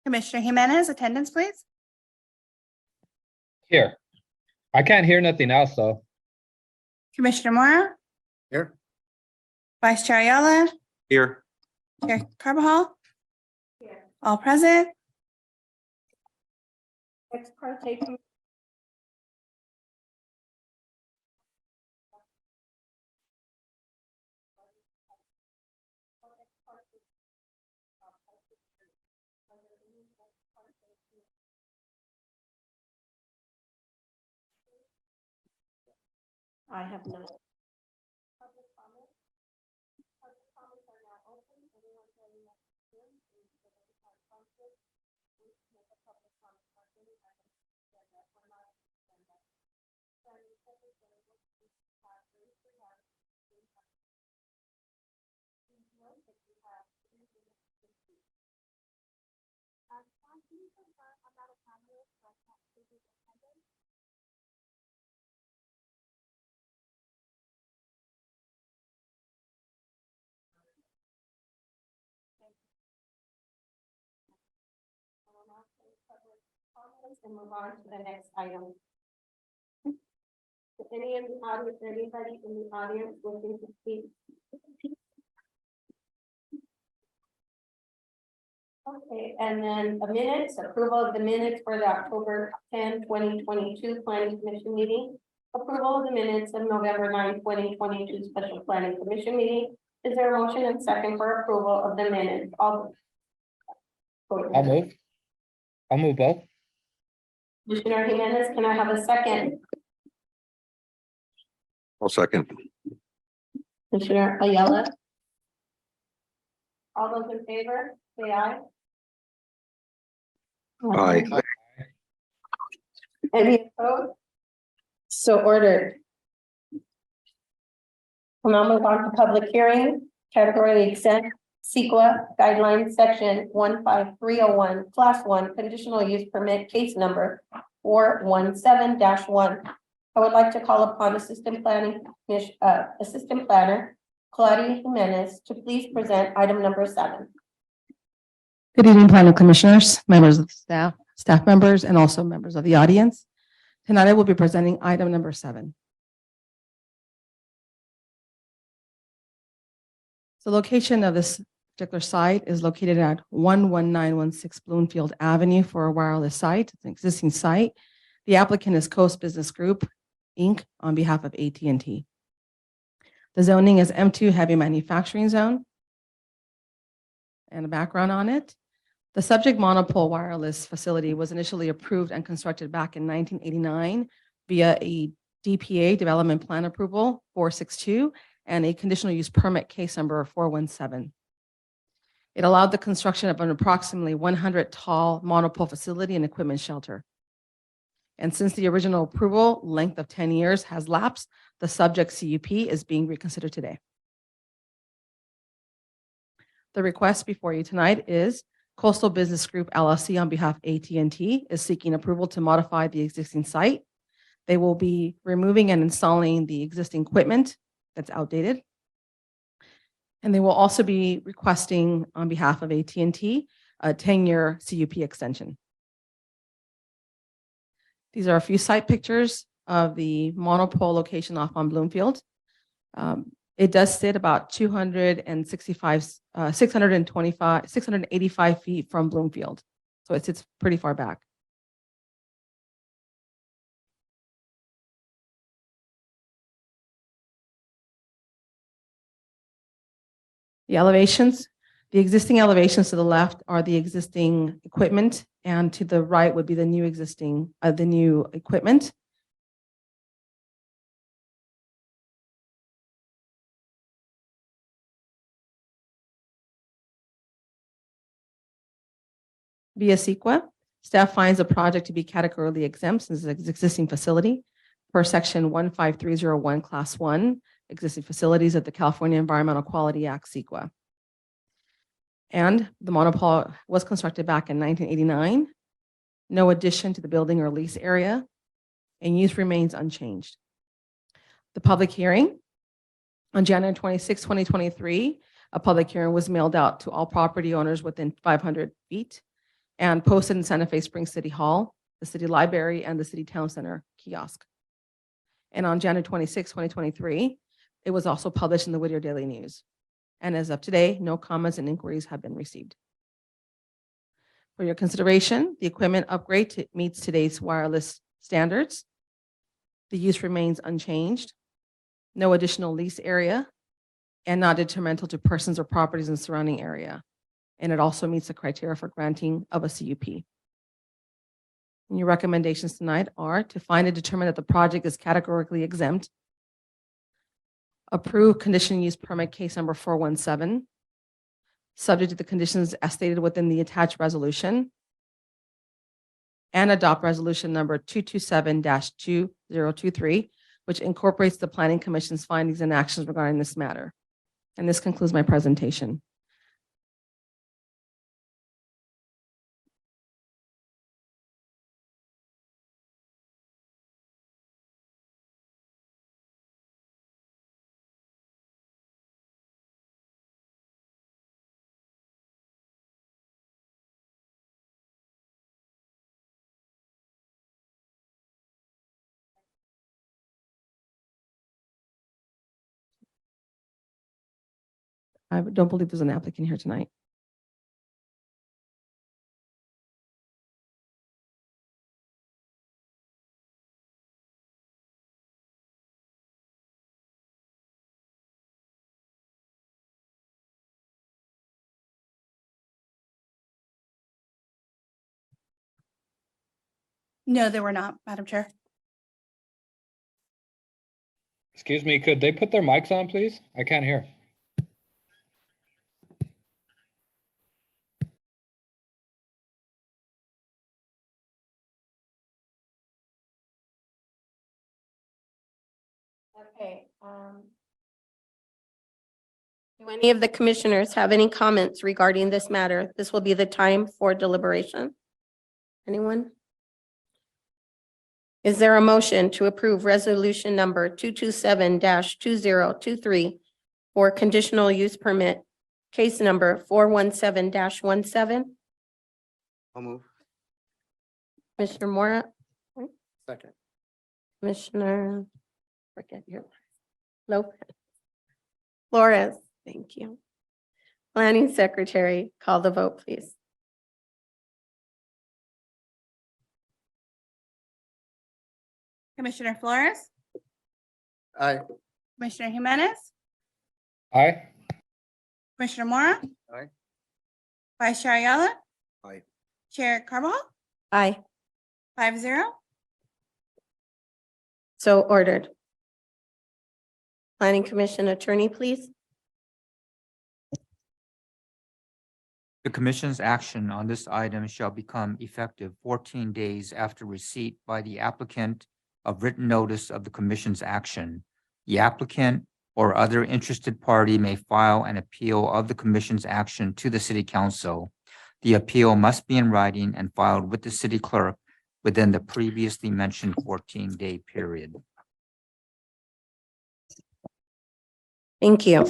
Commissioner Jimenez, attendance, please. Here. I can't hear nothing else, though. Commissioner Mora, Here. Vice Chair Ayala, Here. Chair Carbajal. All present. Ex parte. I have not. And move on to the next item. If any of the audience, anybody in the audience wishing to speak? Okay, and then the minutes, approval of the minutes for the October 10, 2022 Planning Commission meeting. Approval of the minutes of November 9, 2022 Special Planning Commission meeting. Is there a motion and second for approval of the minutes? I'll move both. Commissioner Jimenez, can I have a second? I'll second. Commissioner Ayala. All those in favor, say aye. Aye. Any opposed? So ordered. We'll now move on to public hearing, category exempt, CEQA guidelines, section 15301, class 1, conditional use permit, case number 417-1. I would like to call upon Assistant Planner Claudia Jimenez to please present item number 7. Good evening, Planning Commissioners, members of the staff members, and also members of the audience. Tonight, I will be presenting item number 7. The location of this particular site is located at 11916 Bloomfield Avenue for a wireless site. It's an existing site. The applicant is Coast Business Group, Inc. on behalf of AT&T. The zoning is M2 heavy manufacturing zone. And a background on it. The subject monopole wireless facility was initially approved and constructed back in 1989 via a DPA development plan approval 462 and a conditional use permit case number 417. It allowed the construction of an approximately 100 tall monopole facility and equipment shelter. And since the original approval length of 10 years has lapsed, the subject CUP is being reconsidered today. The request before you tonight is Coastal Business Group LLC on behalf of AT&T is seeking approval to modify the existing site. They will be removing and installing the existing equipment that's outdated. And they will also be requesting on behalf of AT&T a 10-year CUP extension. These are a few site pictures of the monopole location off on Bloomfield. It does sit about 685 feet from Bloomfield. So it sits pretty far back. The elevations, the existing elevations to the left are the existing equipment, and to the right would be the new existing, the new equipment. Via CEQA, staff finds the project to be categorically exempt since it's an existing facility per section 15301 class 1, existing facilities of the California Environmental Quality Act CEQA. And the monopole was constructed back in 1989. No addition to the building or lease area, and use remains unchanged. The public hearing on January 26, 2023, a public hearing was mailed out to all property owners within 500 feet. and posted in Santa Fe Springs City Hall, the city library, and the city town center kiosk. And on January 26, 2023, it was also published in the Whittier Daily News. And as of today, no comments and inquiries have been received. For your consideration, the equipment upgrade meets today's wireless standards. The use remains unchanged. No additional lease area and not detrimental to persons or properties in the surrounding area. And it also meets the criteria for granting of a CUP. And your recommendations tonight are to find and determine that the project is categorically exempt. Approve conditional use permit case number 417, subject to the conditions as stated within the attached resolution. And adopt resolution number 227-2023, which incorporates the Planning Commission's findings and actions regarding this matter. And this concludes my presentation. I don't believe there's an applicant here tonight. No, there were not, Madam Chair. Excuse me, could they put their mics on, please? I can't hear. Okay. Do any of the commissioners have any comments regarding this matter? This will be the time for deliberation. Anyone? Is there a motion to approve resolution number 227-2023 for conditional use permit, case number 417-17? I'll move. Commissioner Mora, Second. Commissioner, forget your Lopez. Flores, thank you. Planning Secretary, call the vote, please. Commissioner Flores, Aye. Commissioner Jimenez, Aye. Commissioner Mora. Aye. Vice Chair Ayala. Aye. Chair Carbajal, Aye, 5-0. so ordered. Planning Commission Attorney, please. The commission's action on this item shall become effective 14 days after receipt by the applicant of written notice of the commission's action. The applicant or other interested party may file an appeal of the commission's action to the city council. The appeal must be in writing and filed with the city clerk within the previously mentioned 14-day period. Thank you.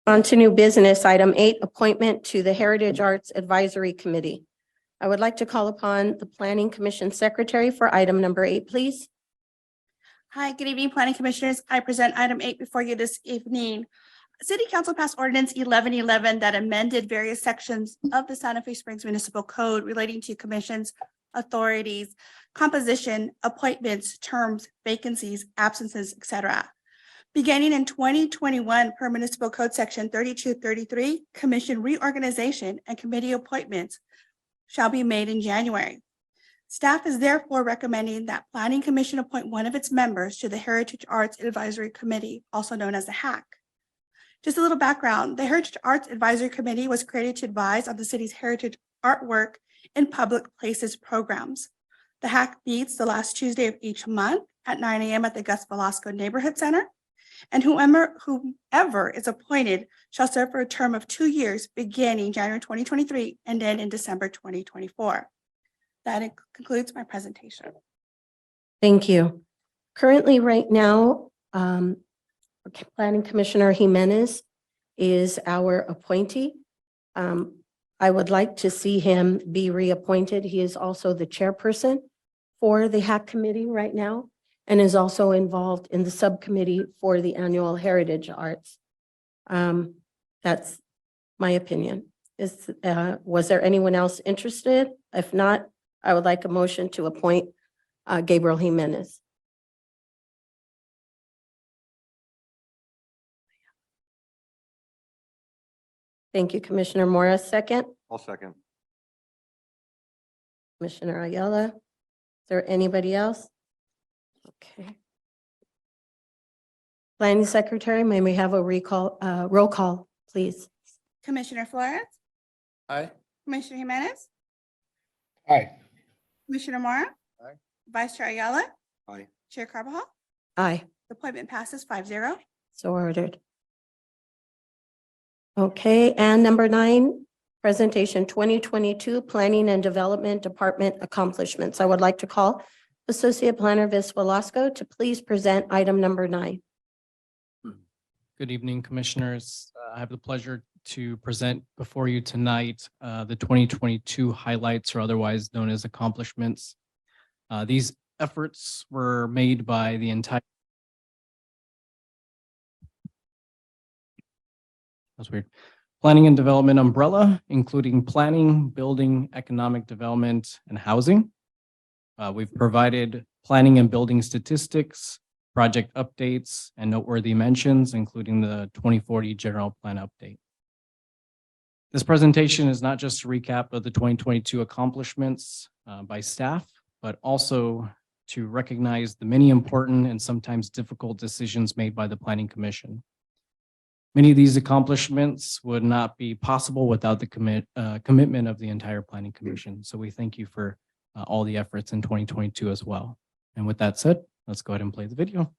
On to new business, item 8, appointment to the Heritage Arts Advisory Committee. I would like to call upon the Planning Commission Secretary for item number 8, please. Hi, good evening, Planning Commissioners. I present item 8 before you this evening. City Council passed ordinance 1111 that amended various sections of the Santa Fe Springs Municipal Code relating to commissions, authorities, composition, appointments, terms, vacancies, absences, etc. Beginning in 2021, per Municipal Code Section 3233, commission reorganization and committee appointments shall be made in January. Staff is therefore recommending that Planning Commission appoint one of its members to the Heritage Arts Advisory Committee, also known as the HAC. Just a little background, the Heritage Arts Advisory Committee was created to advise on the city's heritage artwork in public places programs. The HAC meets the last Tuesday of each month at 9 a.m. at the Gus Velasco Neighborhood Center. And whomever is appointed shall serve for a term of 2 years, beginning January 2023 and then in December 2024. That concludes my presentation. Thank you. Currently, right now, Planning Commissioner Jimenez is our appointee. I would like to see him be reappointed. He is also the chairperson for the HAC committee right now and is also involved in the subcommittee for the annual Heritage Arts. That's my opinion. Was there anyone else interested? If not, I would like a motion to appoint Gabriel Jimenez. Thank you, Commissioner Morris. Second, I'll second. Commissioner Ayala. Is there anybody else? Okay. Planning Secretary, may we have a roll call, please? Commissioner Flores, Aye. Commissioner Jimenez, Aye. Commissioner Mora. Aye. Vice Chair Ayala, Aye. Chair Carbajal. Aye, The appointment passes 5-0. so ordered. Okay, and number 9, presentation 2022 Planning and Development Department accomplishments. I would like to call Associate Planner Vis Velasco to please present item number 9. Good evening, Commissioners. I have the pleasure to present before you tonight the 2022 highlights, or otherwise known as accomplishments. These efforts were made by the entire. That's weird. Planning and development umbrella, including planning, building, economic development, and housing. We've provided planning and building statistics, project updates, and noteworthy mentions, including the 2040 general plan update. This presentation is not just a recap of the 2022 accomplishments by staff, but also to recognize the many important and sometimes difficult decisions made by the Planning Commission. Many of these accomplishments would not be possible without the commitment of the entire Planning Commission. So we thank you for all the efforts in 2022 as well. And with that said, let's go ahead and play the video.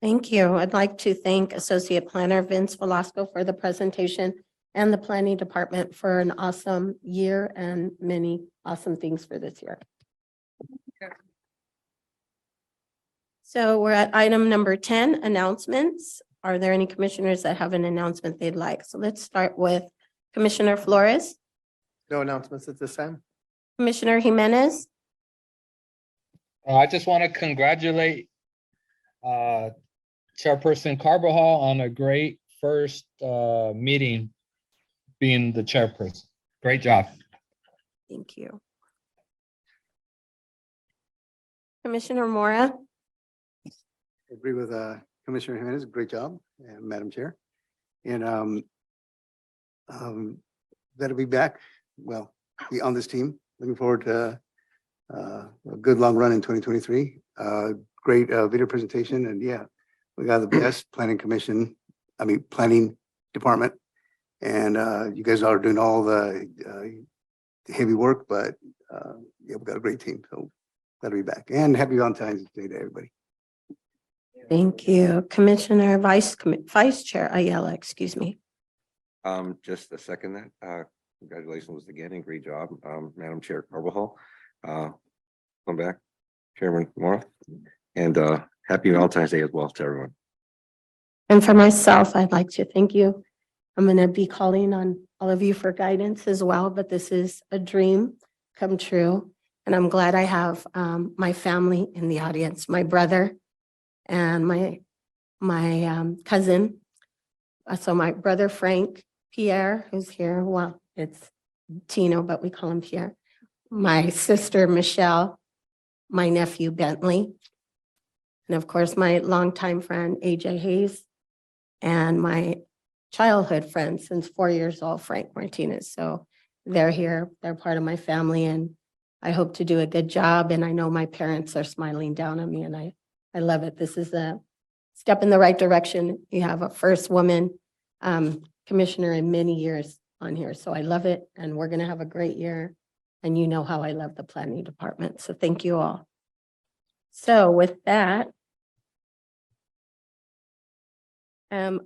Thank you. I'd like to thank Associate Planner Vince Velasco for the presentation and the Planning Department for an awesome year and many awesome things for this year. So we're at item number 10, announcements. Are there any commissioners that have an announcement they'd like? So let's start with Commissioner Flores, No announcements at this time? Commissioner Jimenez, I just want to congratulate Chairperson Carbajal on a great first meeting being the chairperson. Great job. thank you. Commissioner Mora, Agree with Commissioner Jimenez, great job, and Madam Chair. And that'll be back, well, be on this team. Looking forward to a good long run in 2023. Great video presentation, and yeah, we got the best planning department. And you guys are doing all the heavy work, but yeah, we've got a great team, so that'll be back. And happy Valentine's Day to everybody. thank you. Commissioner Vice Chair Ayala, excuse me. Just a second that, congratulations again and great job, Madam Chair Carbajal. Come back, Chairman Mora, and happy Valentine's Day as well to everyone. And for myself, I'd like to thank you. I'm going to be calling on all of you for guidance as well, but this is a dream come true. And I'm glad I have my family in the audience, my brother and my cousin. So my brother Frank Pierre, who's here, well, it's Tino, but we call him Pierre. My sister Michelle, my nephew Bentley, and of course, my longtime friend AJ Hayes, and my childhood friend since 4 years old, Frank Martinez. So they're here, they're part of my family, and I hope to do a good job. And I know my parents are smiling down on me, and I love it. This is a step in the right direction. You have a first woman commissioner in many years on here. So I love it, and we're gonna have a great year. And you know how I love the planning department. So thank you all. So with that,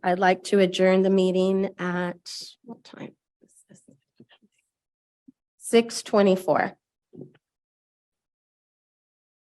I'd like to adjourn the meeting at what time? 6:24.